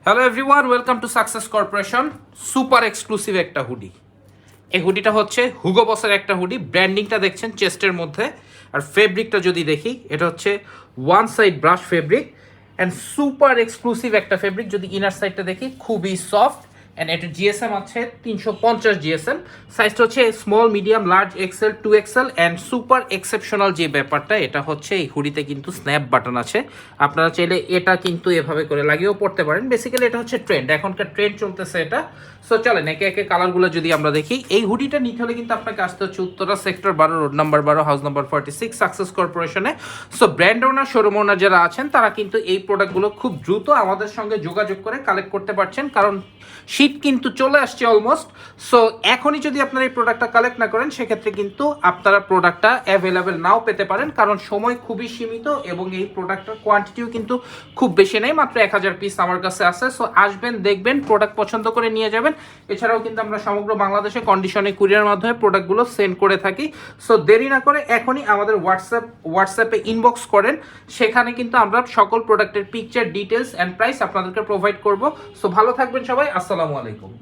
Hello everyone, welcome to success corporation. Super exclusive একটা hoodie. এই হুডিটা হচ্ছে হুগো বসের একটা হুডি। ব্র্যান্ডিংটা দেখছেন চেস্টের মধ্যে, আর ফেব্রিকটা যদি দেখি এটা হচ্ছে one side brush fabric and super exclusive একটা ফেব্রিক। যদি ইনার সাইডটা দেখি খুবই সফট অ্যান্ড এটা জিএসএম আছে 350 জিএসএম। সাইজটা হচ্ছে small, medium, large, XL, 2XL and super exceptional যে ব্যাপারটা এটা হচ্ছে এই হুডিতে কিন্তু স্ন্যাপ বাটন আছে। আপনারা চাইলে এটা কিন্তু এভাবে করে লাগিয়েও পড়তে পারেন। বেসিক্যালি এটা হচ্ছে ট্রেন্ড, এখনকার ট্রেন্ড চলতেছে এটা। সো চলেন একে একে কালারগুলো যদি আমরা দেখি। এই হুডিটা নিতে হলে কিন্তু আপনাকে আসতে হচ্ছে Uttara sector 12, road number 12, house number 46, success কর্পোরেশনে। So brand owner, showroom owner যারা আছেন তারা কিন্তু এই প্রোডাক্টগুলো খুব দ্রুত আমাদের সঙ্গে যোগাযোগ করে কালেক্ট করতে পারছেন, কারণ শীত কিন্তু চলে আসছে অলমোস্ট। সো এখনই যদি আপনারা এই প্রোডাক্টটা কালেক্ট না করেন সেক্ষেত্রে কিন্তু আপনারা প্রোডাক্টটা অ্যাভেলেবেল নাও পেতে পারেন, কারণ সময় খুবই সীমিত এবং এই প্রোডাক্টটার কোয়ান্টিটিও কিন্তু খুব বেশি নেই, মাত্র 1000 পিস আমার কাছে আছে। সো আসবেন, দেখবেন, প্রোডাক্ট পছন্দ করে নিয়ে যাবেন। এছাড়াও কিন্তু আমরা সমগ্র বাংলাদেশে কন্ডিশনে কুরিয়ার মাধ্যমে প্রোডাক্টগুলো সেন্ড করে থাকি। সো দেরি না করে এখনই আমাদের হোয়াটসঅ্যাপে ইনবক্স করেন, সেখানে কিন্তু আমরা সকল প্রোডাক্টের পিকচার, ডিটেলস অ্যান্ড প্রাইস আপনাদেরকে প্রোভাইড করব। সো ভালো থাকবেন সবাই, আসসালামু আলাইকুম।